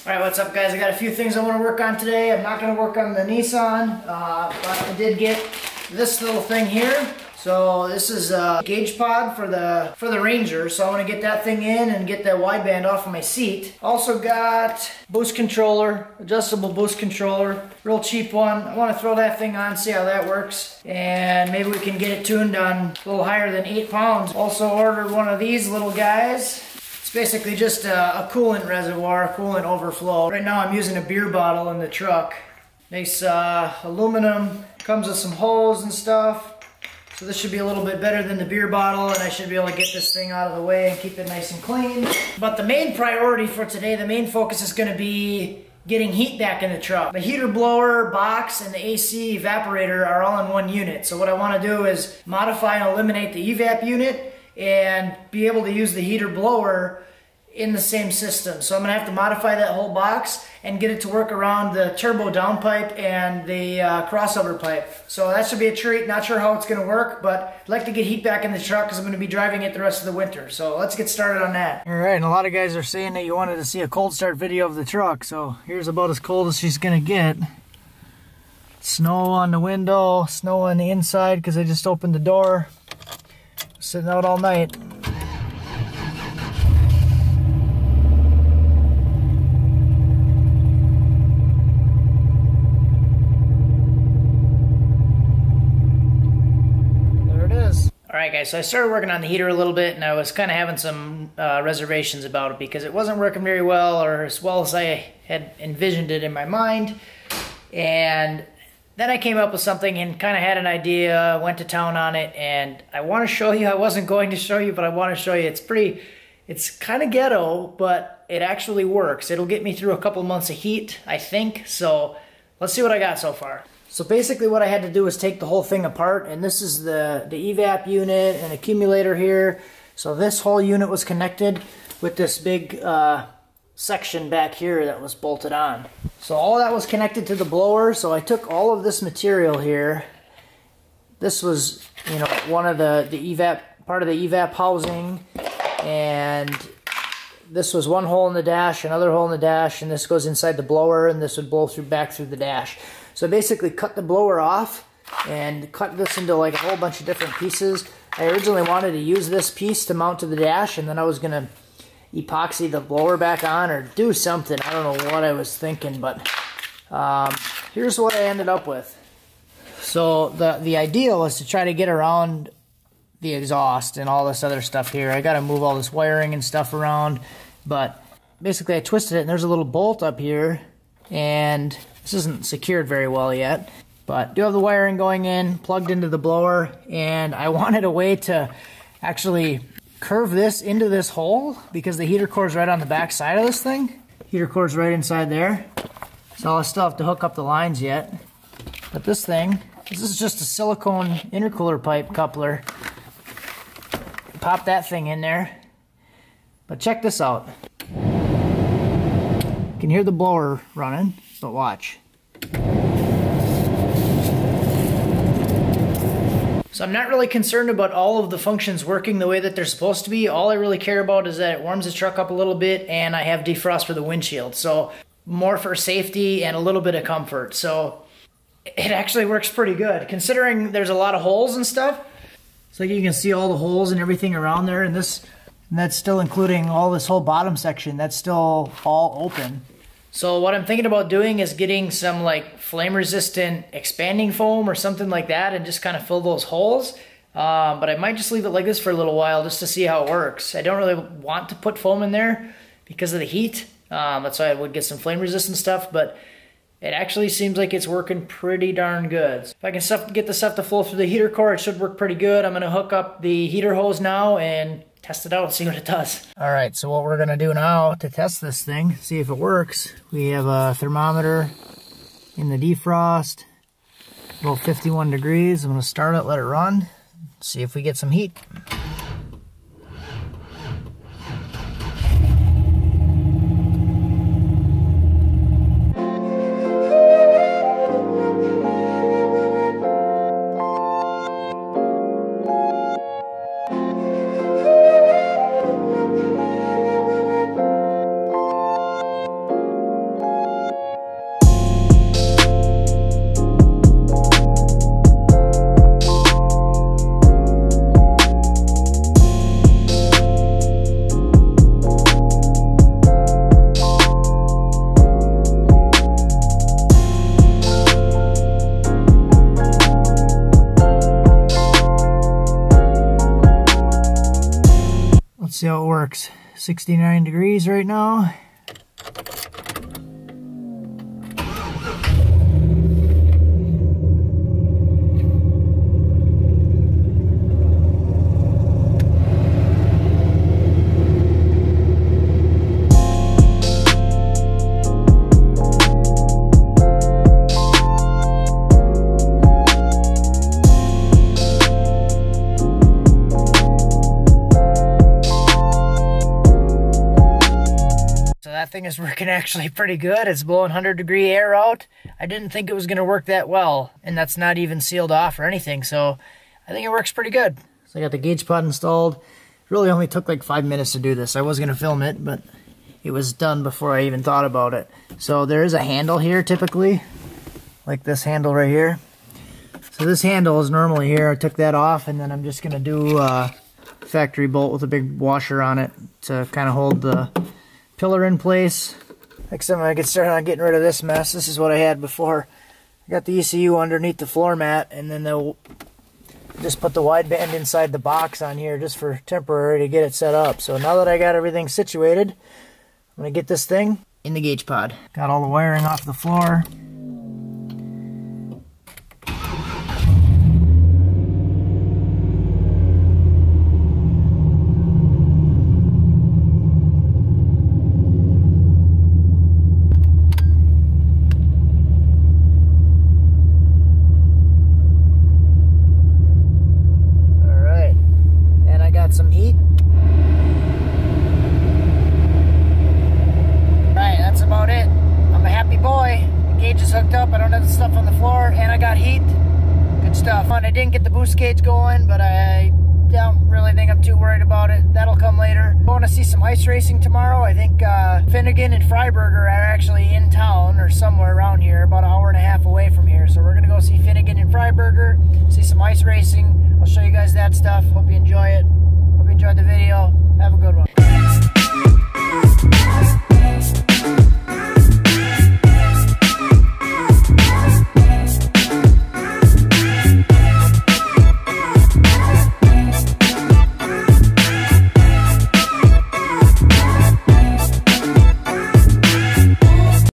Alright, what's up guys? I got a few things I want to work on today. I'm not going to work on the Nissan, but I did get this little thing here. So this is a gauge pod for the Ranger, so I want to get that thing in and get that wideband off of my seat. Also got boost controller, adjustable boost controller, real cheap one. I want to throw that thing on, see how that works, and maybe we can get it tuned on a little higher than 8 pounds. Also ordered one of these little guys. It's basically just a coolant reservoir, coolant overflow. Right now I'm using a beer bottle in the truck. Nice aluminum, comes with some hose and stuff. So this should be a little bit better than the beer bottle, and I should be able to get this thing out of the way and keep it nice and clean. But the main priority for today, the main focus is going to be getting heat back in the truck. The heater blower, box, and the AC evaporator are all in one unit. So what I want to do is modify and eliminate the evap unit and be able to use the heater blower in the same system. So I'm going to have to modify that whole box and get it to work around the turbo downpipe and the crossover pipe. So that should be a treat. Not sure how it's going to work, but I'd like to get heat back in the truck because I'm going to be driving it the rest of the winter. So let's get started on that. Alright, and a lot of guys are saying that you wanted to see a cold start video of the truck. So here's about as cold as she's going to get. Snow on the window, snow on the inside because I just opened the door. Sitting out all night. Alright guys, so I started working on the heater a little bit, and I was kind of having some reservations about it because it wasn't working very well, or as well as I had envisioned it in my mind. And then I came up with something and kind of had an idea, went to town on it, and I want to show you. I wasn't going to show you, but I want to show you. It's kind of ghetto, but it actually works. It'll get me through a couple months of heat, I think. So let's see what I got so far. So basically what I had to do was take the whole thing apart, and this is the evap unit and accumulator here. So this whole unit was connected with this big section back here that was bolted on. So all that was connected to the blower, so I took all of this material here. This was, you know, one of the evap, part of the evap housing, and this was one hole in the dash, another hole in the dash, and this goes inside the blower, and this would blow back through the dash. So basically cut the blower off and cut this into like a whole bunch of different pieces. I originally wanted to use this piece to mount to the dash, and then I was going to epoxy the blower back on or do something. I don't know what I was thinking, but here's what I ended up with. So the idea was to try to get around the exhaust and all this other stuff here. I got to move all this wiring and stuff around, but basically I twisted it, and there's a little bolt up here, and this isn't secured very well yet, but do have the wiring going in, plugged into the blower, and I wanted a way to actually curve this into this hole because the heater core is right on the back side of this thing. Heater core is right inside there, so I still have to hook up the lines yet. But this is just a silicone intercooler pipe coupler. Pop that thing in there. But check this out. You can hear the blower running, but watch. So I'm not really concerned about all of the functions working the way that they're supposed to be. All I really care about is that it warms the truck up a little bit, and I have defrost for the windshield. So more for safety and a little bit of comfort. So it actually works pretty good, considering there's a lot of holes and stuff. So you can see all the holes and everything around there, and that's still including all this whole bottom section. That's still all open. So what I'm thinking about doing is getting some like flame resistant expanding foam or something like that and just kind of fill those holes. But I might just leave it like this for a little while just to see how it works. I don't really want to put foam in there because of the heat. That's why I would get some flame resistant stuff, but it actually seems like it's working pretty darn good. If I can get the stuff to flow through the heater core, it should work pretty good. I'm gonna hook up the heater hose now and test it out and see what it does. Alright, so what we're going to do now to test this thing, see if it works, we have a thermometer in the defrost, about 51 degrees. I'm going to start it, let it run, see if we get some heat. 69 degrees right now. That thing is working actually pretty good. It's blowing 100-degree air out. I didn't think it was going to work that well, and that's not even sealed off or anything, so I think it works pretty good. So I got the gauge pod installed. It really only took like 5 minutes to do this. I was going to film it, but it was done before I even thought about it. So there is a handle here typically, like this handle right here. So this handle is normally here. I took that off, and then I'm just going to do a factory bolt with a big washer on it to kind of hold the pillar in place. Next time I get started on getting rid of this mess, this is what I had before. I got the ECU underneath the floor mat, and then they'll just put the wideband inside the box on here just for temporary to get it set up. So now that I got everything situated, I'm going to get this thing in the gauge pod. Got all the wiring off the floor. Some heat. Right, that's about it. I'm a happy boy. The gauge is hooked up. I don't have the stuff on the floor, and I got heat. Good stuff. I didn't get the boost gauge going, but I don't really think I'm too worried about it. That'll come later. I want to see some ice racing tomorrow. I think Finnegan and Freiberger are actually in town or somewhere around here, about an hour and a half away from here. So we're going to go see Finnegan and Freiberger, see some ice racing. I'll show you guys that stuff. Hope you enjoy it. Hope you enjoyed the video. Have a good one.